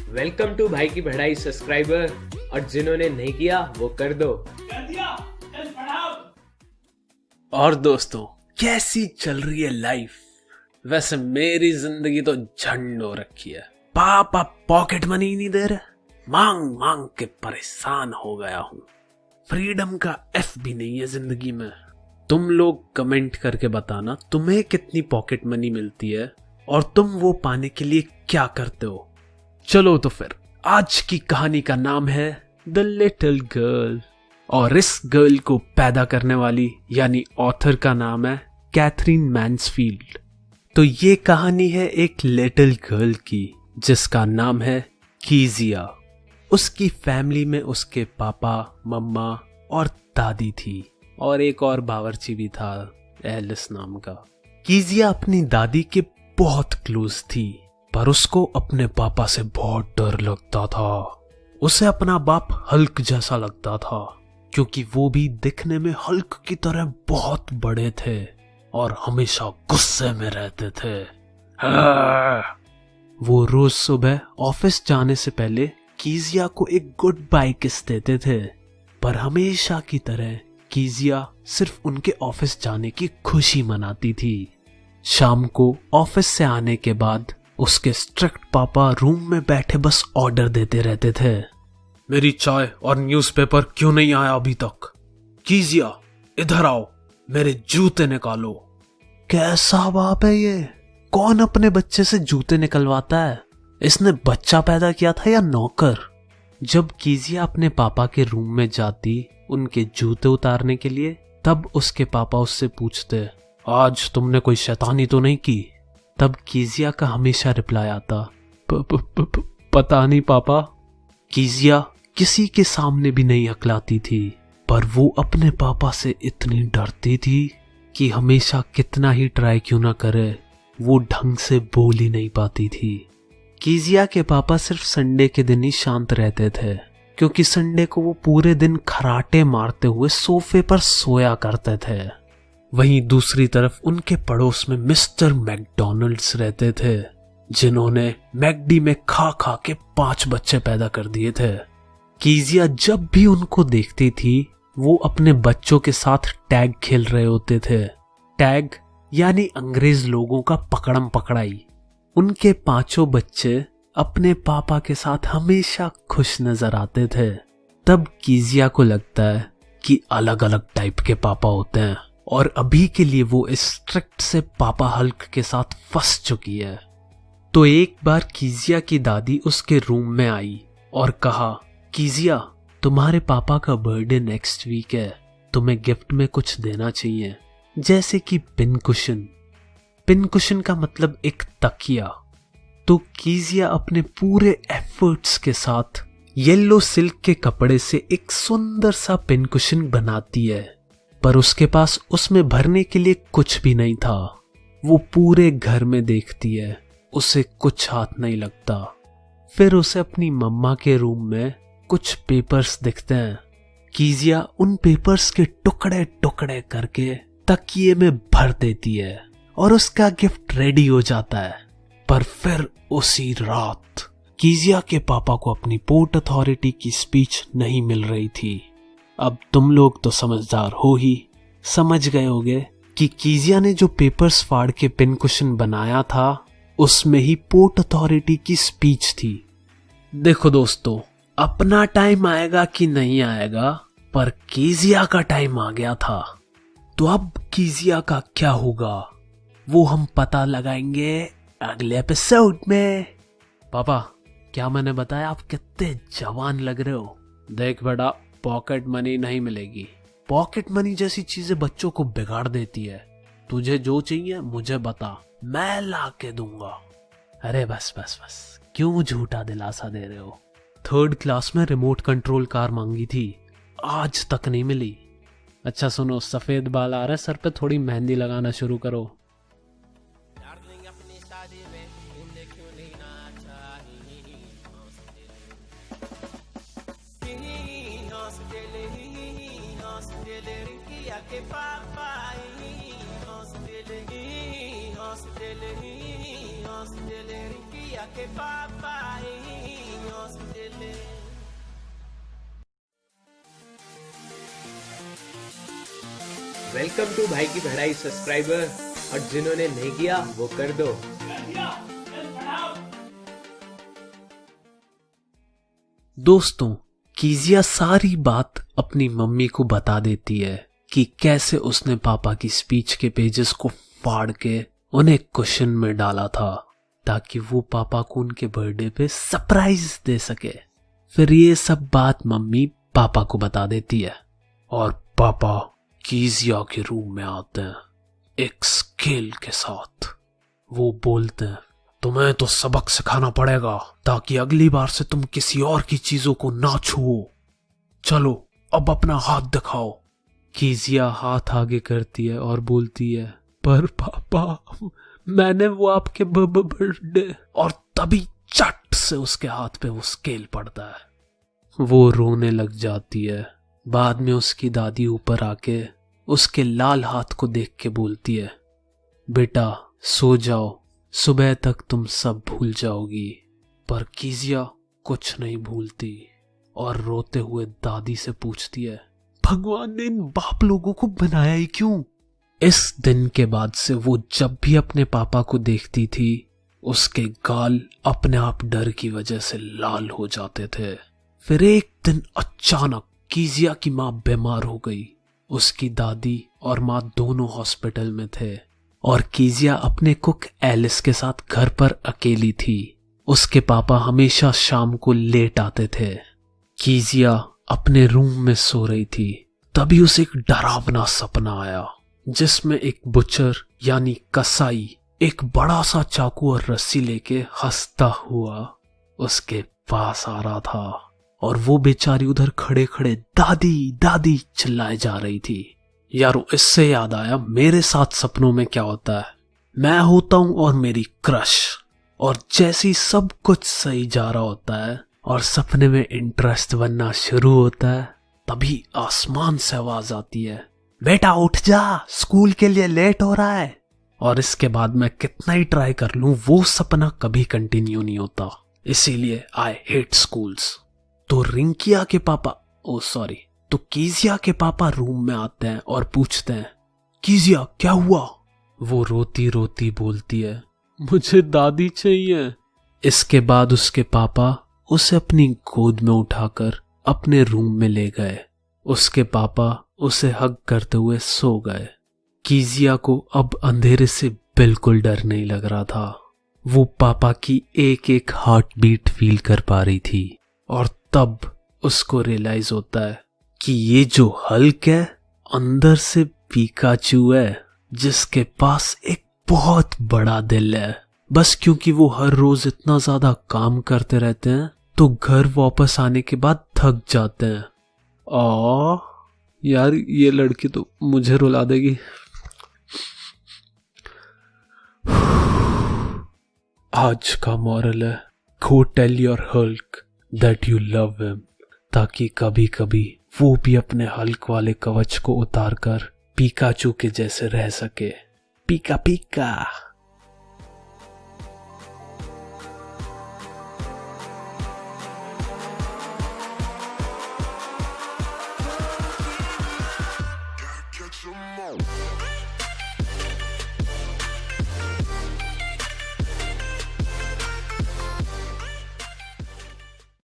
Welcome to भाई की बढ़ाई सब्सक्राइबर, और जिन्होंने नहीं किया वो कर दो। कर दिया, चल पढ़ाओ। और दोस्तों, कैसी चल रही है लाइफ? वैसे मेरी जिंदगी तो झंड हो रखी है। पापा पॉकेट मनी नहीं दे रहे, मांग मांग के परेशान हो गया हूँ। फ्रीडम का एफ भी नहीं है जिंदगी में। तुम लोग कमेंट करके बताना तुम्हें कितनी पॉकेट मनी मिलती है और तुम वो पाने के लिए क्या करते हो। चलो तो फिर, आज की कहानी का नाम है द लिटिल गर्ल, और इस गर्ल को पैदा करने वाली यानी ऑथर का नाम है कैथरीन मैन्सफील्ड। तो ये कहानी है एक लिटिल गर्ल की जिसका नाम है कीजिया। उसकी फैमिली में उसके पापा, मम्मा और दादी थी, और एक और बावर्ची भी था, एलिस नाम का। कीजिया अपनी दादी के बहुत क्लोज थी, पर उसको अपने पापा से बहुत डर लगता था। उसे अपना बाप हल्क जैसा लगता था, क्योंकि वो भी दिखने में हल्क की तरह बहुत बड़े थे और हमेशा गुस्से में रहते थे। वो रोज सुबह ऑफिस जाने से पहले कीजिया को एक गुड बाय किस देते थे, पर हमेशा की तरह कीजिया सिर्फ उनके ऑफिस जाने की खुशी मनाती थी। शाम को ऑफिस से आने के बाद उसके स्ट्रिक्ट पापा रूम में बैठे बस ऑर्डर देते रहते थे। मेरी चाय और न्यूज़पेपर क्यों नहीं आया अभी तक? कीजिया, इधर आओ, मेरे जूते निकालो। कैसा बाप है ये? कौन अपने बच्चे से जूते निकलवाता है? इसने बच्चा पैदा किया था या नौकर? जब कीजिया अपने पापा के रूम में जाती उनके जूते उतारने के लिए, तब उसके पापा उससे पूछते, आज तुमने कोई शैतानी तो नहीं की? तब कीजिया का हमेशा रिप्लाई आता, पता नहीं पापा। कीजिया किसी के सामने भी नहीं हकलाती थी, पर वो अपने पापा से इतनी डरती थी कि हमेशा कितना ही ट्राई क्यों ना करे, वो ढंग से बोल ही नहीं पाती थी। कीजिया के पापा सिर्फ संडे के दिन ही शांत रहते थे, क्योंकि संडे को वो पूरे दिन खराटे मारते हुए सोफे पर सोया करते थे। वहीं दूसरी तरफ उनके पड़ोस में मिस्टर मैकडॉनल्ड्स रहते थे, जिन्होंने मैकडी में खा खा के 5 बच्चे पैदा कर दिए थे। कीजिया जब भी उनको देखती थी, वो अपने बच्चों के साथ टैग खेल रहे होते थे। टैग यानी अंग्रेज लोगों का पकड़म पकड़ाई। उनके 5 बच्चे अपने पापा के साथ हमेशा खुश नजर आते थे। तब कीजिया को लगता है कि अलग अलग टाइप के पापा होते हैं, और अभी के लिए वो इस स्ट्रिक्ट से पापा हल्क के साथ फंस चुकी है। तो एक बार कीजिया की दादी उसके रूम में आई और कहा, कीजिया, तुम्हारे पापा का बर्थडे नेक्स्ट वीक है, तुम्हें गिफ्ट में कुछ देना चाहिए, जैसे कि पिन कुशन। पिन कुशन का मतलब एक तकिया। तो कीजिया अपने पूरे एफर्ट्स के साथ येलो सिल्क के कपड़े से एक सुंदर सा पिन कुशन बनाती है, पर उसके पास उसमें भरने के लिए कुछ भी नहीं था। वो पूरे घर में देखती है, उसे कुछ हाथ नहीं लगता। फिर उसे अपनी मम्मा के रूम में कुछ पेपर्स दिखते हैं। कीजिया उन पेपर्स के टुकड़े टुकड़े करके तकिए में भर देती है और उसका गिफ्ट रेडी हो जाता है। पर फिर उसी रात कीजिया के पापा को अपनी पोर्ट अथॉरिटी की स्पीच नहीं मिल रही थी। अब तुम लोग तो समझदार हो ही, समझ गए होगे कि कीजिया ने जो पेपर्स फाड़ के पिन कुशन बनाया था, उसमें ही पोर्ट अथॉरिटी की स्पीच थी। देखो दोस्तों, अपना टाइम आएगा कि नहीं आएगा, पर कीजिया का टाइम आ गया था। तो अब कीजिया का क्या होगा, वो हम पता लगाएंगे अगले एपिसोड में। पापा, क्या मैंने बताया आप कितने जवान लग रहे हो? देख बेटा, पॉकेट मनी नहीं मिलेगी। पॉकेट मनी जैसी चीजें बच्चों को बिगाड़ देती है। तुझे जो चाहिए मुझे बता, मैं ला के दूंगा। अरे बस बस बस, क्यों झूठा दिलासा दे रहे हो? 3rd क्लास में रिमोट कंट्रोल कार मांगी थी, आज तक नहीं मिली। अच्छा सुनो, सफेद बाल आ रहे सर पे, थोड़ी मेहंदी लगाना शुरू करो। Papai, वेलकम टू भाई की बहराई सब्सक्राइबर, और जिन्होंने नहीं किया वो कर दो। कर दिया, चल पढ़ाओ। दोस्तों, कीजिया सारी बात अपनी मम्मी को बता देती है कि कैसे उसने पापा की स्पीच के पेजेस को फाड़ के उन्हें कुशन में डाला था ताकि वो पापा को उनके बर्थडे पे सरप्राइज दे सके। फिर ये सब बात मम्मी पापा को बता देती है और पापा कीजिया के रूम में आते हैं एक स्केल के साथ। वो बोलते हैं, तुम्हें तो सबक सिखाना पड़ेगा ताकि अगली बार से तुम किसी और की चीजों को ना छुओ। चलो अब अपना हाथ दिखाओ। कीजिया हाथ आगे करती है और बोलती है, पर पापा मैंने वो आपके बर्थडे। और तभी चट से उसके हाथ पे वो स्केल पड़ता है। वो रोने लग जाती है। बाद में उसकी दादी ऊपर आके उसके लाल हाथ को देख के बोलती है, बेटा सो जाओ, सुबह तक तुम सब भूल जाओगी। पर कीजिया कुछ नहीं भूलती और रोते हुए दादी से पूछती है, भगवान ने इन बाप लोगों को बनाया ही क्यों? इस दिन के बाद से वो जब भी अपने पापा को देखती थी उसके गाल अपने आप डर की वजह से लाल हो जाते थे। फिर एक दिन अचानक कीजिया की माँ बीमार हो गई। उसकी दादी और माँ दोनों हॉस्पिटल में थे और कीजिया अपने कुक एलिस के साथ घर पर अकेली थी। उसके पापा हमेशा शाम को लेट आते थे। कीजिया अपने रूम में सो रही थी, तभी उसे एक डरावना सपना आया जिसमें एक बुचर यानी कसाई एक बड़ा सा चाकू और रस्सी लेके हंसता हुआ उसके पास आ रहा था और वो बेचारी उधर खड़े खड़े दादी दादी चिल्लाए जा रही थी। यारो, इससे याद आया मेरे साथ सपनों में क्या होता है। मैं होता हूं और मेरी क्रश, और जैसे ही सब कुछ सही जा रहा होता है और सपने में इंटरेस्ट बनना शुरू होता है, तभी आसमान से आवाज आती है, बेटा उठ जा, स्कूल के लिए लेट हो रहा है। और इसके बाद मैं कितना ही ट्राई कर लूं वो सपना कभी कंटिन्यू नहीं होता। इसीलिए आई हेट स्कूल्स। तो रिंकिया के पापा तो कीजिया के पापा रूम में आते हैं और पूछते हैं, कीजिया क्या हुआ? वो रोती रोती बोलती है, मुझे दादी चाहिए। इसके बाद उसके पापा उसे अपनी गोद में उठाकर अपने रूम में ले गए। उसके पापा उसे हग करते हुए सो गए। कीजिया को अब अंधेरे से बिल्कुल डर नहीं लग रहा था। वो पापा की एक एक हार्ट बीट फील कर पा रही थी और तब उसको रियलाइज होता है कि ये जो हल्क है अंदर से पीकाचू है जिसके पास एक बहुत बड़ा दिल है। बस क्योंकि वो हर रोज इतना ज्यादा काम करते रहते हैं तो घर वापस आने के बाद थक जाते हैं। यार, ये लड़की तो मुझे रुला देगी। आज का मॉरल है, go tell your hulk that you love him, ताकि कभी कभी वो भी अपने हल्क वाले कवच को उतारकर पीकाचू के जैसे रह सके। पीका पीका। Catch 'em all.